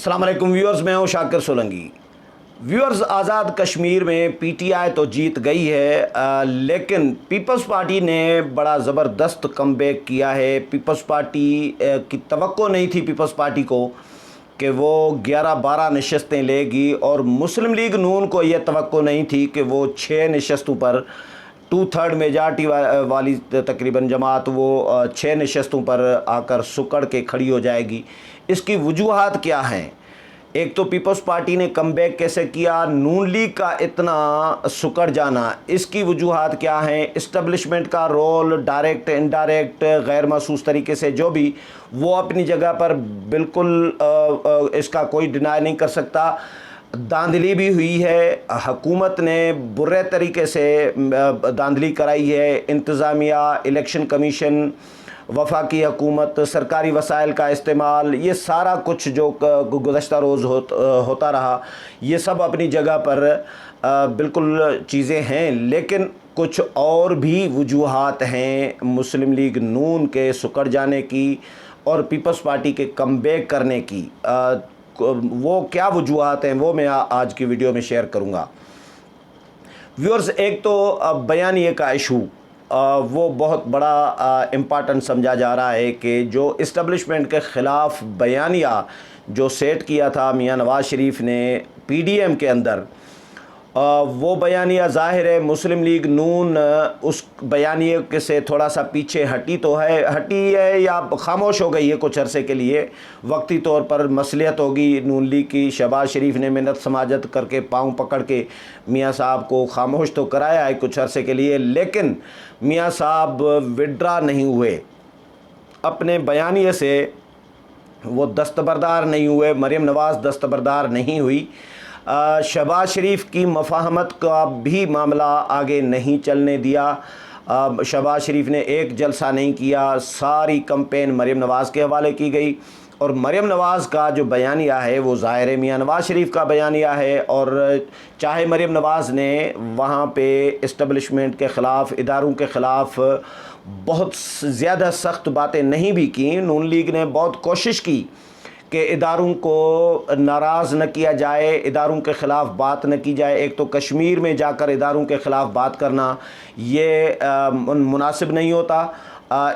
अस्सलाम वालेकुम व्यूअर्स, मैं हूं शाकिर सोलंकी। व्यूअर्स, आज़ाद कश्मीर में पीटीआई तो जीत गई है, लेकिन पीपल्स पार्टी ने बड़ा ज़बरदस्त कमबैक किया है। पीपल्स पार्टी की तवक्को नहीं थी पीपल्स पार्टी को कि वो 11-12 नशस्तें लेगी, और मुस्लिम लीग नून को यह तवक्को नहीं थी कि वो 6 नशस्तों पर 2/3 मेजॉरिटी वाली तकरीबन जमात वो 6 नशस्तों पर आकर सुकड़ के खड़ी हो जाएगी। इसकी वजूहात क्या हैं? एक तो पीपल्स पार्टी ने कमबैक कैसे किया, नून लीग का इतना सुकड़ जाना, इसकी वजूहात क्या हैं? इस्टेब्लिशमेंट का रोल डायरेक्ट इनडायरेक्ट गैर महसूस तरीके से जो भी, वो अपनी जगह पर बिल्कुल इसका कोई डिनाई नहीं कर सकता। धांधली भी हुई है, हुकूमत ने बुरे तरीके से धांधली कराई है। इंतज़ामिया, इलेक्शन कमीशन, वफाकी हुकूमत, सरकारी वसाइल का इस्तेमाल, ये सारा कुछ जो गुज़श्ता रोज़ होता रहा, ये सब अपनी जगह पर बिल्कुल चीज़ें हैं। लेकिन कुछ और भी वजूहात हैं मुस्लिम लीग नून के सुकड़ जाने की और पीपल्स पार्टी के कमबैक करने की। वो क्या वजूहात हैं वो मैं आज की वीडियो में शेयर करूँगा। व्यूअर्स, एक तो बयानिए का इशू, वो बहुत बड़ा इम्पॉर्टेंट समझा जा रहा है कि जो इस्टेब्लिशमेंट के ख़िलाफ़ बयानिया जो सेट किया था मियां नवाज़ शरीफ ने पीडीएम के अंदर, वो बयानिया ज़ाहिर है मुस्लिम लीग नून उस बयानिए के से थोड़ा सा पीछे हटी है या खामोश हो गई है कुछ अरसे के लिए। वक्ती तौर पर मसलियत होगी नून लीग की। शहबाज शरीफ ने मिन्नत समाजत करके पाँव पकड़ के मियाँ साहब को खामोश तो कराया है कुछ अरसे के लिए, लेकिन मियाँ साहब विड्रा नहीं हुए अपने बयानिए से, वो दस्तबरदार नहीं हुए। मरीम नवाज़ दस्तबरदार नहीं हुई। शहबाज शरीफ की मफाहमत का भी मामला आगे नहीं चलने दिया। शहबाज शरीफ ने एक जलसा नहीं किया, सारी कैंपेन मरीम नवाज़ के हवाले की गई। और मरीम नवाज़ का जो बयानिया है वो ज़ाहिर है मियां नवाज़ शरीफ का बयानिया है। और चाहे मरीम नवाज़ ने वहाँ पे इस्टेब्लिशमेंट के ख़िलाफ़, इदारों के ख़िलाफ़ बहुत ज़्यादा सख्त बातें नहीं भी की, नून लीग ने बहुत कोशिश की कि इदारों को नाराज़ न किया जाए, इदारों के ख़िलाफ़ बात न की जाए। एक तो कश्मीर में जाकर इदारों के ख़िलाफ़ बात करना ये मुनासिब नहीं होता,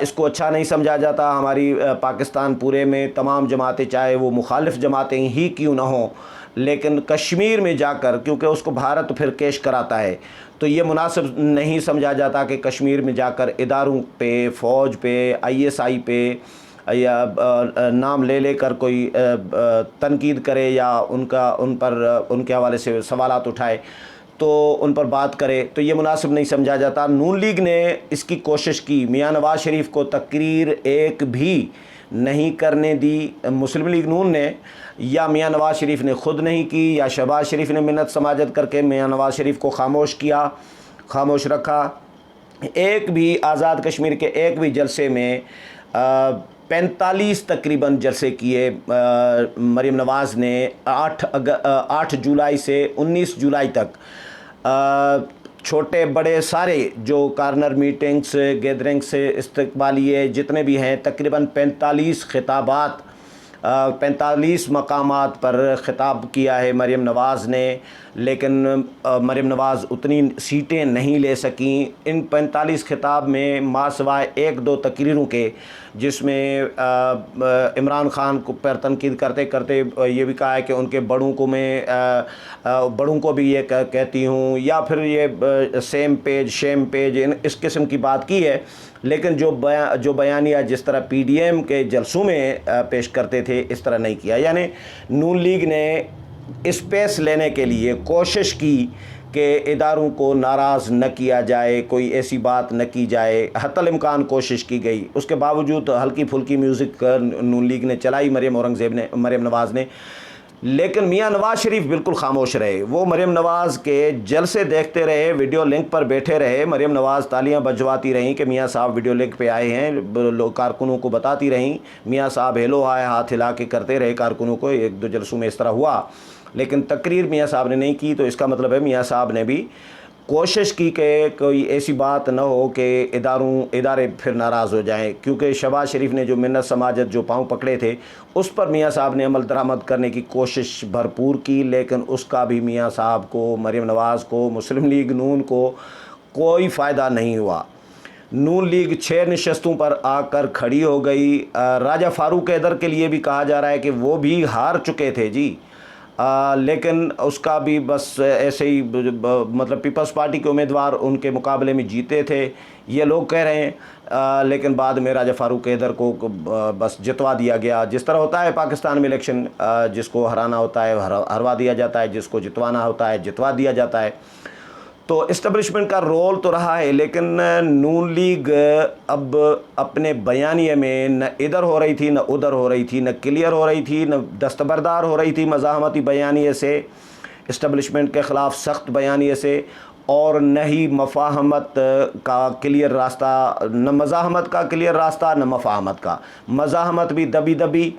इसको अच्छा नहीं समझा जाता। हमारी पाकिस्तान पूरे में तमाम जमातें, चाहे वो मुखालिफ जमातें ही क्यों ना हों, लेकिन कश्मीर में जाकर, क्योंकि उसको भारत फिर केश कराता है, तो ये मुनासिब नहीं समझा जाता कि कश्मीर में जाकर इदारों पे, फ़ौज पे, ISI पे या नाम ले लेकर कोई तनकीद करे या उन पर उनके हवाले से सवालात उठाए तो उन पर बात करे, तो ये मुनासिब नहीं समझा जाता। नून लीग ने इसकी कोशिश की, मियां नवाज़ शरीफ को तकरीर एक भी नहीं करने दी मुस्लिम लीग नून ने, या मियां नवाज़ शरीफ ने ख़ुद नहीं की, या शहबाज शरीफ ने मिन्नत समाजत करके मियां नवाज़ शरीफ को खामोश रखा। एक भी आज़ाद कश्मीर के एक भी जलसे में 45 तकरीबन जलसे किए मरीम नवाज़ ने 8 जुलाई से 19 जुलाई तक। छोटे बड़े सारे जो कार्नर मीटिंग्स, गैदरिंग्स, इस्तकबालिए जितने भी हैं, तकरीबन 45 खिताबात, 45 मकामात पर ख़िताब किया है मरीम नवाज़ ने। लेकिन मरीम नवाज़ उतनी सीटें नहीं ले सकीं। इन 45 खिताब में मासवाए 1-2 तकरीरों के, जिसमें इमरान खान को पर तनकीद करते करते ये भी कहा है कि उनके बड़ों को मैं बड़ों को भी ये कहती हूँ, या फिर ये सेम पेज इस किस्म की बात की है। लेकिन जो बयानिया जिस तरह पीडीएम के जलसों में पेश करते थे, इस तरह नहीं किया। यानी नून लीग ने स्पेस लेने के लिए कोशिश की कि इदारों को नाराज़ न किया जाए, कोई ऐसी बात न की जाए, हत्तल इम्कान कोशिश की गई। उसके बावजूद हल्की फुल्की म्यूज़िक नून लीग ने चलाई, मरीम नवाज़ ने। लेकिन मियां नवाज़ शरीफ बिल्कुल खामोश रहे। वो मरीम नवाज़ के जलसे देखते रहे, वीडियो लिंक पर बैठे रहे। मरीम नवाज़ तालियां बजवाती रहीं कि मियां साहब वीडियो लिंक पे आए हैं, लोग कारकुनों को बताती रहीं। मियां साहब हेलो हाय हाथ हिला के करते रहे कारकुनों को। 1-2 जलसों में इस तरह हुआ, लेकिन तकरीर मियां साहब ने नहीं की। तो इसका मतलब है मियां साहब ने भी कोशिश की कि कोई ऐसी बात न हो कि इदारे फिर नाराज़ हो जाएं, क्योंकि शहबाज शरीफ ने जो मिन्नत समाजत जो पाँव पकड़े थे उस पर मियाँ साहब ने अमल दरामद करने की कोशिश भरपूर की, लेकिन उसका भी मियाँ साहब को, मरीम नवाज़ को, मुस्लिम लीग नून को कोई फ़ायदा नहीं हुआ। नून लीग 6 नशस्तों पर आकर खड़ी हो गई। राजा फारूक हैदर के लिए भी कहा जा रहा है कि वो भी हार चुके थे जी, लेकिन उसका भी बस ऐसे ही मतलब पीपल्स पार्टी के उम्मीदवार उनके मुकाबले में जीते थे, ये लोग कह रहे हैं। लेकिन बाद में राजा फारूक हैदर को बस जितवा दिया गया। जिस तरह होता है पाकिस्तान में इलेक्शन, जिसको हराना होता है हरवा दिया जाता है, जिसको जितवाना होता है जितवा दिया जाता है। तो इस्टेब्लिशमेंट का रोल तो रहा है, लेकिन नून लीग अब अपने बयानिए में न इधर हो रही थी न उधर हो रही थी, न क्लियर हो रही थी न दस्तबरदार हो रही थी मज़ाहमती बयानिए से, इस्टेब्लिशमेंट के ख़िलाफ़ सख्त बयानिए से, और न ही मफाहमत का क्लियर रास्ता, न मज़ाहमत का क्लियर रास्ता न मफाहमत का। मज़ाहमत भी दबी दबी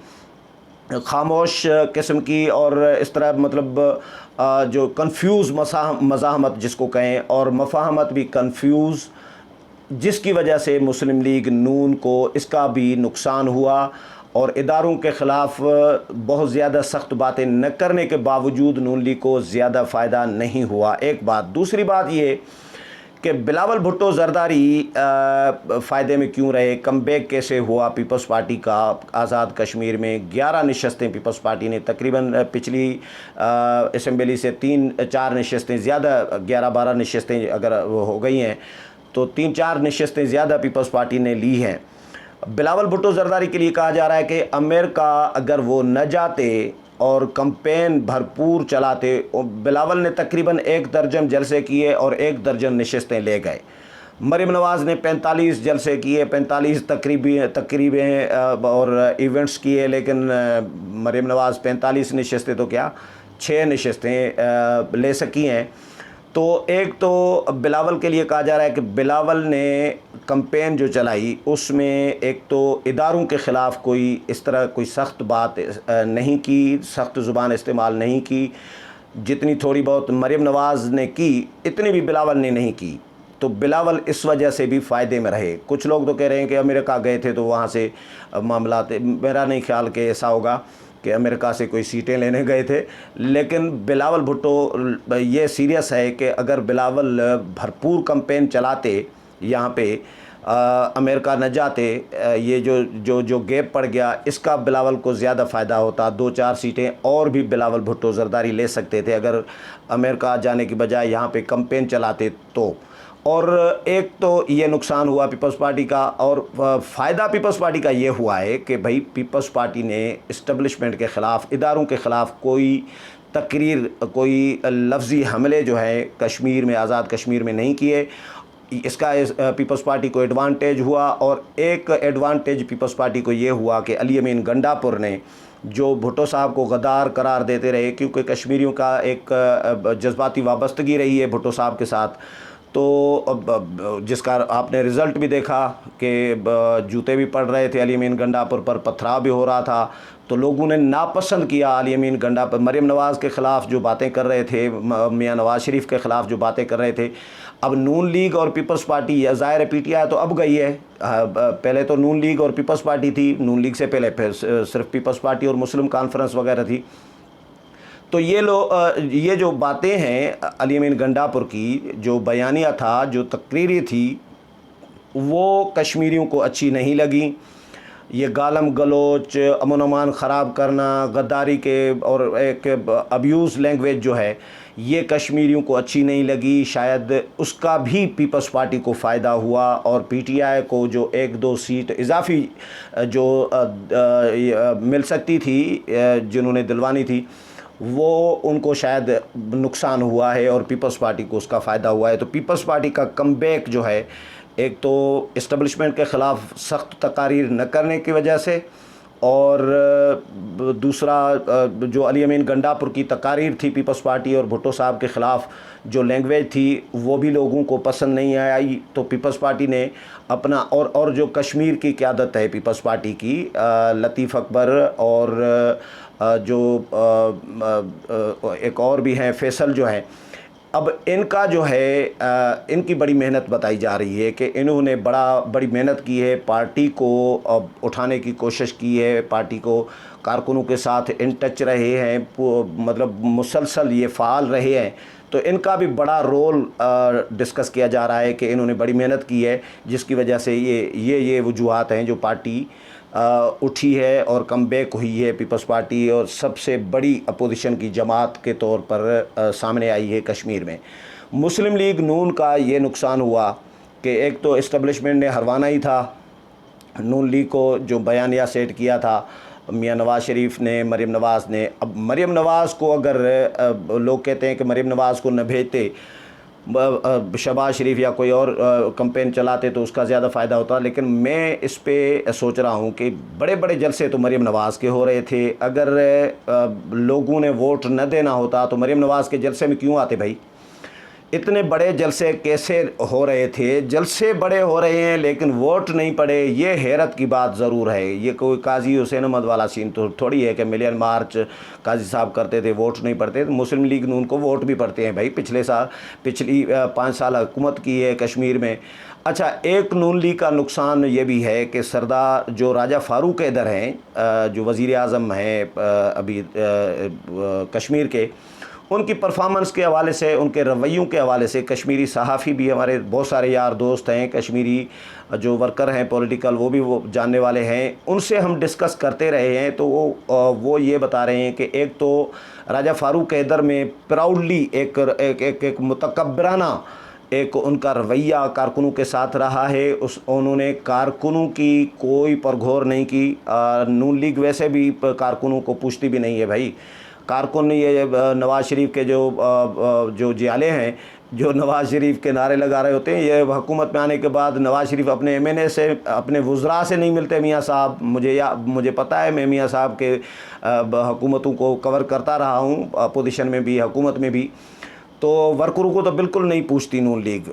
खामोश किस्म की, और इस तरह मतलब जो कंफ्यूज मज़ाहमत जिसको कहें, और मफाहमत भी कंफ्यूज, जिसकी वजह से मुस्लिम लीग नून को इसका भी नुकसान हुआ। और इदारों के ख़िलाफ़ बहुत ज़्यादा सख्त बातें न करने के बावजूद नून लीग को ज़्यादा फ़ायदा नहीं हुआ, एक बात। दूसरी बात ये कि बिलावल भुट्टो ज़रदारी फ़ायदे में क्यों रहे, कमबैक कैसे हुआ पीपल्स पार्टी का। आज़ाद कश्मीर में 11 नशस्तें पीपल्स पार्टी ने, तकरीबन पिछली असम्बली से 3-4 नशस्तें ज़्यादा, 11-12 नशस्तें अगर हो गई हैं तो 3-4 नशस्तें ज़्यादा पीपल्स पार्टी ने ली हैं। बिलावल भुट्टो ज़रदारी के लिए कहा जा रहा है कि अमेरिका अगर वो न जाते और कैंपेन भरपूर चलाते, बिलावल ने तकरीबन 1 दर्जन जलसे किए और 1 दर्जन नशस्तें ले गए। मरीम नवाज़ ने 45 जलसे किए, 45 तकरीबें और इवेंट्स किए, लेकिन मरीम नवाज़ 45 नशस्तें तो क्या 6 नशस्तें ले सकी हैं। तो एक तो बिलावल के लिए कहा जा रहा है कि बिलावल ने कैंपेन जो चलाई उसमें एक तो इदारों के ख़िलाफ़ कोई इस तरह कोई सख्त बात नहीं की, सख्त ज़ुबान इस्तेमाल नहीं की, जितनी थोड़ी बहुत मरीम नवाज़ ने की इतनी भी बिलावल ने नहीं की। तो बिलावल इस वजह से भी फ़ायदे में रहे। कुछ लोग तो कह रहे हैं कि अमेरिका गए थे तो वहाँ से मामला, मेरा नहीं ख्याल कि ऐसा होगा कि अमेरिका से कोई सीटें लेने गए थे, लेकिन बिलावल भुट्टो ये सीरियस है कि अगर बिलावल भरपूर कैंपेन चलाते यहाँ पे, अमेरिका न जाते, ये जो गैप पड़ गया इसका बिलावल को ज़्यादा फ़ायदा होता। 2-4 सीटें और भी बिलावल भुट्टो ज़रदारी ले सकते थे अगर अमेरिका जाने की बजाय यहाँ पे कैंपेन चलाते तो। और एक तो ये नुकसान हुआ पीपल्स पार्टी का, और फ़ायदा पीपल्स पार्टी का ये हुआ है कि भाई पीपल्स पार्टी ने इस्टेब्लिशमेंट के ख़िलाफ़, इदारों के ख़िलाफ़ कोई तकरीर, कोई लफ्ज़ी हमले जो है कश्मीर में, आज़ाद कश्मीर में नहीं किए। इसका पीपल्स पार्टी को एडवांटेज हुआ। और एक एडवांटेज पीपल्स पार्टी को ये हुआ कि अली अमीन गंडापुर ने जो भुट्टो साहब को गद्दार करार देते रहे, क्योंकि कश्मीरियों का एक जज्बाती वाबस्तगी रही है भुट्टो साहब के साथ, तो जिसका आपने रिज़ल्ट भी देखा कि जूते भी पड़ रहे थे अली अमीन गंडापुर पर, पथराव भी हो रहा था। तो लोगों ने नापसंद किया अली अमीन गंडापुर, मरीम नवाज़ के ख़िलाफ़ जो बातें कर रहे थे, मियाँ नवाज़ शरीफ के ख़िलाफ़ जो बातें कर रहे थे। अब नून लीग और पीपल्स पार्टी, या ज़ाहिर पीटीआई तो अब गई है, पहले तो नून लीग और पीपल्स पार्टी थी, नून लीग से पहले फिर सिर्फ पीपल्स पार्टी और मुस्लिम कॉन्फ्रेंस वगैरह थी। तो ये जो बातें हैं अली अमीन गंडापुर की, जो बयानिया था, जो तकरीरें थी, वो कश्मीरियों को अच्छी नहीं लगी। ये गालम गलोच, अमन अमान ख़राब करना, गद्दारी के और एक अब्यूज़ लैंग्वेज जो है, ये कश्मीरियों को अच्छी नहीं लगी। शायद उसका भी पीपल्स पार्टी को फ़ायदा हुआ, और पीटीआई को जो 1-2 सीट इजाफी जो मिल सकती थी, जिन्होंने दिलवानी थी, वो उनको शायद नुकसान हुआ है और पीपल्स पार्टी को उसका फ़ायदा हुआ है। तो पीपल्स पार्टी का कमबैक जो है, एक तो इस्टेब्लिशमेंट के ख़िलाफ़ सख्त तकारीर न करने की वजह से, और दूसरा जो अली अमीन गंडापुर की तकारीर थी पीपल्स पार्टी और भुट्टो साहब के ख़िलाफ़ जो लैंग्वेज थी, वो भी लोगों को पसंद नहीं आई। तो पीपल्स पार्टी ने अपना, और जो कश्मीर की क़यादत है पीपल्स पार्टी की, लतीफ़ अकबर और जो एक और भी हैं फैसल जो हैं, अब इनका जो है इनकी बड़ी मेहनत बताई जा रही है कि इन्होंने बड़ी मेहनत की है, पार्टी को अब उठाने की कोशिश की है, पार्टी को कारकुनों के साथ इन टच रहे हैं, मतलब मुसलसल ये फ़ाल रहे हैं। तो इनका भी बड़ा रोल डिस्कस किया जा रहा है कि इन्होंने बड़ी मेहनत की है, जिसकी वजह से ये वजूहात हैं जो पार्टी उठी है और कमबैक हुई है पीपल्स पार्टी और सबसे बड़ी अपोजिशन की जमात के तौर पर सामने आई है कश्मीर में। मुस्लिम लीग नून का ये नुकसान हुआ कि एक तो इस्टबलिशमेंट ने हरवाना ही था नून लीग को, जो बयानिया सेट किया था मियां नवाज़ शरीफ ने, मरीम नवाज़ ने। अब मरीम नवाज़ को अगर लोग कहते हैं कि मरीम नवाज़ को न भेजते, शहबाज शरीफ या कोई और कैंपेन चलाते तो उसका ज़्यादा फ़ायदा होता, लेकिन मैं इस पे सोच रहा हूँ कि बड़े बड़े जलसे तो मरीम नवाज़ के हो रहे थे। अगर लोगों ने वोट न देना होता तो मरीम नवाज़ के जलसे में क्यों आते भाई? इतने बड़े जलसे कैसे हो रहे थे? जलसे बड़े हो रहे हैं लेकिन वोट नहीं पड़े, ये हैरत की बात ज़रूर है। ये कोई काजी हुसैन अहमद वाला सीन तो थोड़ी है कि मिलियन मार्च काजी साहब करते थे, वोट नहीं पड़ते। तो मुस्लिम लीग नून को वोट भी पड़ते हैं भाई। पिछली 5 साल हुकूमत की है कश्मीर में। अच्छा, एक नून लीग का नुकसान ये भी है कि सरदार जो राजा फ़ारूक हैदर हैं, जो वज़ीर आज़म हैं अभी कश्मीर के, उनकी परफॉर्मेंस के हवाले से, उनके रवैयों के हवाले से, कश्मीरी सहाफ़ी भी हमारे बहुत सारे यार दोस्त हैं, कश्मीरी जो वर्कर हैं पॉलिटिकल, वो जानने वाले हैं, उनसे हम डिस्कस करते रहे हैं। तो वो ये बता रहे हैं कि एक तो राजा फ़ारूक हैदर में प्राउडली एक मुतकब्बराना एक उनका रवैया कारकुनों के साथ रहा है। उन्होंने कारकुनों की कोई परघोर नहीं की। नून लीग वैसे भी कारकुनों को पूछती भी नहीं है भाई। कारकुन ये नवाज़ शरीफ के जो जियाले हैं, जो नवाज़ शरीफ के नारे लगा रहे होते हैं, ये हुकूमत में आने के बाद नवाज़ शरीफ अपने एमएनए से, अपने वुज़रा से नहीं मिलते। मियाँ साहब, मुझे पता है, मैं मियाँ साहब के हुकूमतों को कवर करता रहा हूँ, अपोजिशन में भी हुकूमत में भी। तो वर्करों को तो बिल्कुल नहीं पूछती नून लीग।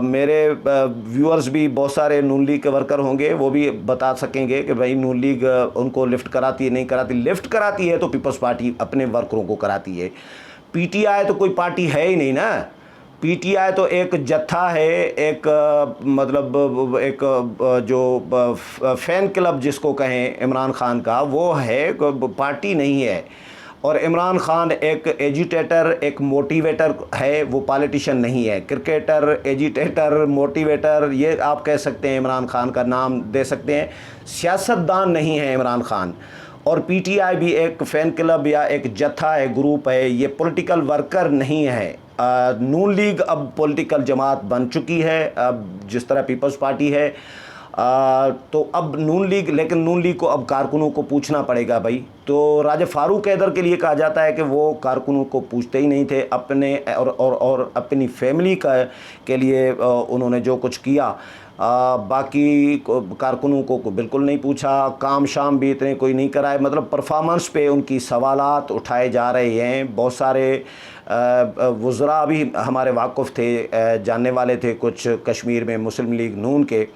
मेरे व्यूअर्स भी बहुत सारे नून लीग के वर्कर होंगे, वो भी बता सकेंगे कि भाई नून लीग उनको लिफ्ट कराती है, नहीं कराती। लिफ्ट कराती है तो पीपल्स पार्टी अपने वर्करों को कराती है। पीटीआई तो कोई पार्टी है ही नहीं ना। पीटीआई तो एक जत्था है, एक मतलब एक जो फ़ैन क्लब जिसको कहें इमरान खान का, वो है, पार्टी नहीं है। और इमरान खान एक एजिटेटर, एक मोटिवेटर है, वो पॉलिटिशियन नहीं है। क्रिकेटर, एजिटेटर, मोटिवेटर, ये आप कह सकते हैं, इमरान खान का नाम दे सकते हैं। सियासतदान नहीं है इमरान खान। और पीटीआई भी एक फ़ैन क्लब या एक जत्था है, ग्रुप है, ये पॉलिटिकल वर्कर नहीं है। नून लीग अब पॉलिटिकल जमात बन चुकी है, अब जिस तरह पीपल्स पार्टी है। तो अब लेकिन नून लीग को अब कारकुनों को पूछना पड़ेगा भाई। तो राजा फ़ारूक हैदर के लिए कहा जाता है कि वो कारकुनों को पूछते ही नहीं थे, अपने और अपनी फैमिली के लिए उन्होंने जो कुछ किया, बाकी कारकुनों को बिल्कुल नहीं पूछा। काम शाम भी इतने कोई नहीं कराए। मतलब परफॉर्मेंस पे उनकी सवालात उठाए जा रहे हैं। बहुत सारे वुज़रा भी हमारे वाक़िफ़ थे, जानने वाले थे कुछ कश्मीर में मुस्लिम लीग नून के,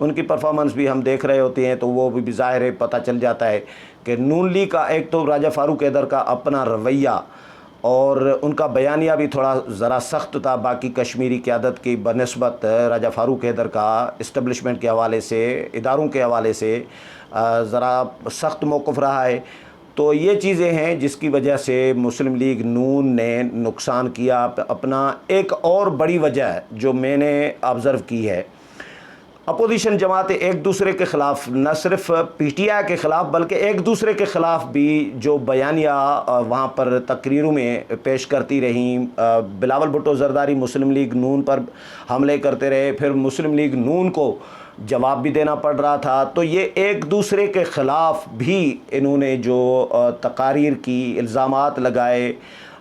उनकी परफॉर्मेंस भी हम देख रहे होते हैं। तो वो भी ज़ाहिर है, पता चल जाता है कि नून लीग का एक तो राजा फ़ारूक हैदर का अपना रवैया और उनका बयानिया भी थोड़ा ज़रा सख्त था बाकी कश्मीरी क़यादत की बनिस्बत। राजा फ़ारूक हैदर का इस्टबलिशमेंट के हवाले से, इदारों के हवाले से ज़रा सख्त मौक़िफ़ रहा है। तो ये चीज़ें हैं जिसकी वजह से मुस्लिम लीग नून ने नुकसान किया अपना। एक और बड़ी वजह जो मैंने ऑब्ज़र्व की है, अपोजिशन जमातें एक दूसरे के ख़िलाफ़, न सिर्फ पीटीआई के ख़िलाफ़ बल्कि एक दूसरे के ख़िलाफ़ भी जो बयानिया वहाँ पर तकरीरों में पेश करती रहीं। बिलावल भुट्टो ज़रदारी मुस्लिम लीग नून पर हमले करते रहे, फिर मुस्लिम लीग नून को जवाब भी देना पड़ रहा था। तो ये एक दूसरे के ख़िलाफ़ भी इन्होंने जो तकारीर की, इल्ज़ामात लगाए,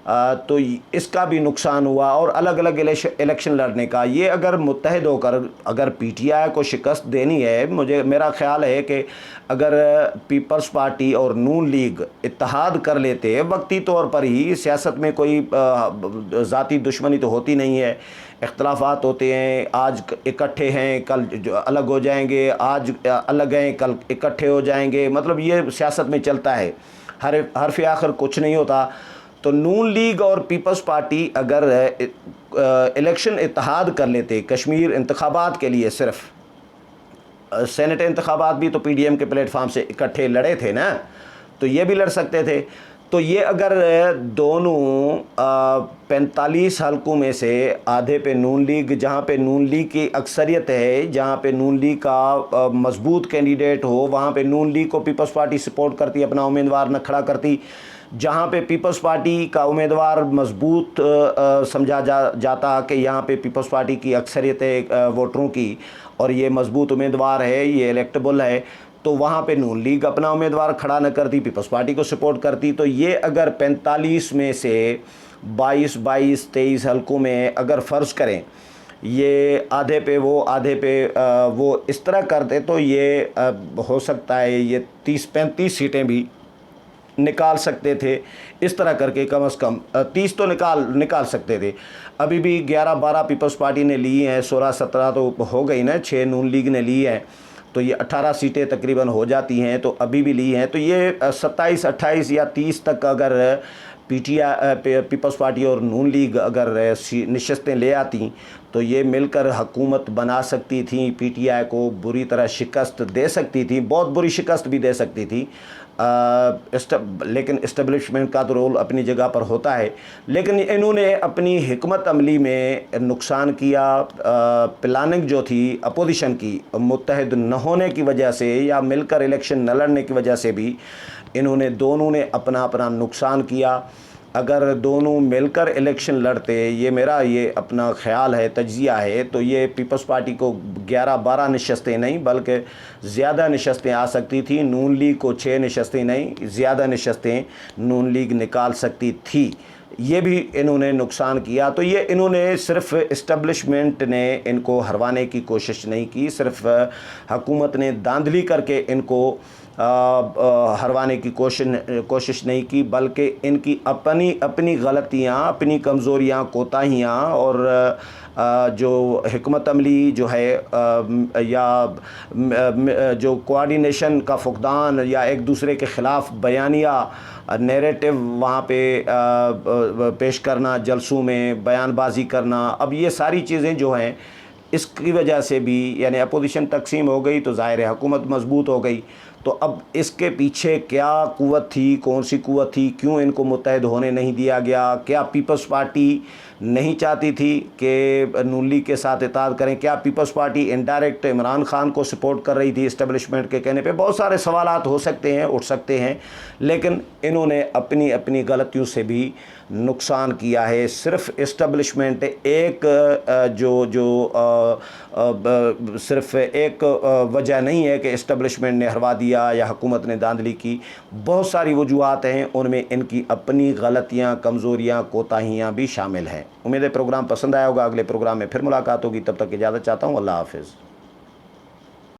तो इसका भी नुकसान हुआ। और अलग अलग इलेक्शन लड़ने का, ये अगर मुत्तहद होकर अगर पीटीआई को शिकस्त देनी है, मेरा ख़्याल है कि अगर पीपल्स पार्टी और नून लीग इत्तेहाद कर लेते, वक्ती तौर पर ही, सियासत में कोई ज़ाती दुश्मनी तो होती नहीं है, इख्तलाफात होते हैं, आज इकट्ठे हैं कल जो अलग हो जाएंगे, आज अलग हैं कल इकट्ठे हो जाएंगे, मतलब ये सियासत में चलता है, हर फी आखिर कुछ नहीं होता। तो नून लीग और पीपल्स पार्टी अगर इलेक्शन इत्तेहाद कर लेते कश्मीर इंतखाबात के लिए, सिर्फ सेनेट इंतखाबात भी तो पीडीएम के प्लेटफार्म से इकट्ठे लड़े थे ना, तो ये भी लड़ सकते थे। तो ये अगर दोनों 45 हलकों में से आधे पे नून लीग, जहाँ पे नून लीग की अक्सरियत है, जहाँ पे नून लीग का मजबूत कैंडिडेट हो, वहाँ पे नून लीग को पीपल्स पार्टी सपोर्ट करती, अपना उम्मीदवार न खड़ा करती। जहाँ पे पीपल्स पार्टी का उम्मीदवार मजबूत समझा जाता कि यहाँ पे पीपल्स पार्टी की अक्सरियत है वोटरों की और ये मजबूत उम्मीदवार है, ये इलेक्टेबल है, तो वहाँ पे नून लीग अपना उम्मीदवार खड़ा न करती, पीपल्स पार्टी को सपोर्ट करती। तो ये अगर 45 में से 22-23 हलकों में अगर फ़र्ज़ करें ये आधे पे वो आधे पे वो इस तरह करते, तो ये हो सकता है ये 30-35 सीटें भी निकाल सकते थे। इस तरह करके कम से कम 30 तो निकाल सकते थे। अभी भी 11-12 पीपल्स पार्टी ने ली हैं, 16-17 तो हो गई ना, 6 नून लीग ने ली है, तो ये 18 सीटें तकरीबन हो जाती हैं, तो अभी भी ली हैं। तो ये 27, 28 या 30 तक अगर पीपल्स पार्टी और नून लीग अगर नशस्तें ले आती तो ये मिलकर हुकूमत बना सकती थी, पीटीआई को बुरी तरह शिकस्त दे सकती थी, बहुत बुरी शिकस्त भी दे सकती थी। लेकिन इस्टेब्लिशमेंट का तो रोल अपनी जगह पर होता है, लेकिन इन्होंने अपनी हिकमत अमली में नुकसान किया। प्लानिंग जो थी अपोजिशन की मुत्तहिद न होने की वजह से या मिलकर इलेक्शन न लड़ने की वजह से भी दोनों ने अपना अपना नुकसान किया। अगर दोनों मिलकर इलेक्शन लड़ते, ये अपना ख्याल है, तज्जिया है, तो ये पीपल्स पार्टी को 11-12 नशस्तें नहीं बल्कि ज़्यादा नशस्तें आ सकती थी। नून लीग को 6 नशस्तें नहीं, ज़्यादा नशस्तें नून लीग निकाल सकती थी। ये भी इन्होंने नुकसान किया। तो ये इन्होंने सिर्फ इस्टेब्लिशमेंट ने इनको हरवाने की कोशिश नहीं की, सिर्फ हुकूमत ने धांधली करके इनको हरवाने की कोशिश नहीं की, बल्कि इनकी अपनी गलतियाँ, अपनी कमज़ोरियाँ, कोताहियाँ और जो हिकमत अमली जो है या जो कोऑर्डिनेशन का फुकदान या एक दूसरे के ख़िलाफ़ बयानिया नैरेटिव वहाँ पे पेश करना, जलसों में बयानबाजी करना, अब ये सारी चीज़ें जो हैं इसकी वजह से भी यानी अपोजिशन तकसीम हो गई तो ज़ाहिर है हुकूमत मजबूत हो गई। तो अब इसके पीछे क्या कुव्वत थी, कौन सी कुव्वत थी, क्यों इनको मुत्तहिद होने नहीं दिया गया? क्या पीपल्स पार्टी नहीं चाहती थी कि नून लीग के साथ इत्तेहाद करें? क्या पीपल्स पार्टी इनडायरेक्ट इमरान खान को सपोर्ट कर रही थी इस्टेब्लिशमेंट के कहने पे? बहुत सारे सवालात हो सकते हैं, उठ सकते हैं, लेकिन इन्होंने अपनी अपनी गलतियों से भी नुकसान किया है। सिर्फ इस्टेब्लिशमेंट सिर्फ एक वजह नहीं है कि इस्टेब्लिशमेंट ने हरवा दिया या हुकूमत ने धांधली की। बहुत सारी वजूहात हैं, उनमें इनकी अपनी गलतियाँ, कमज़ोरियाँ, कोताहियाँ भी शामिल हैं। उम्मीद है प्रोग्राम पसंद आया होगा। अगले प्रोग्राम में फिर मुलाकात होगी, तब तक इजाज़त चाहता हूँ। अल्लाह हाफ़िज़।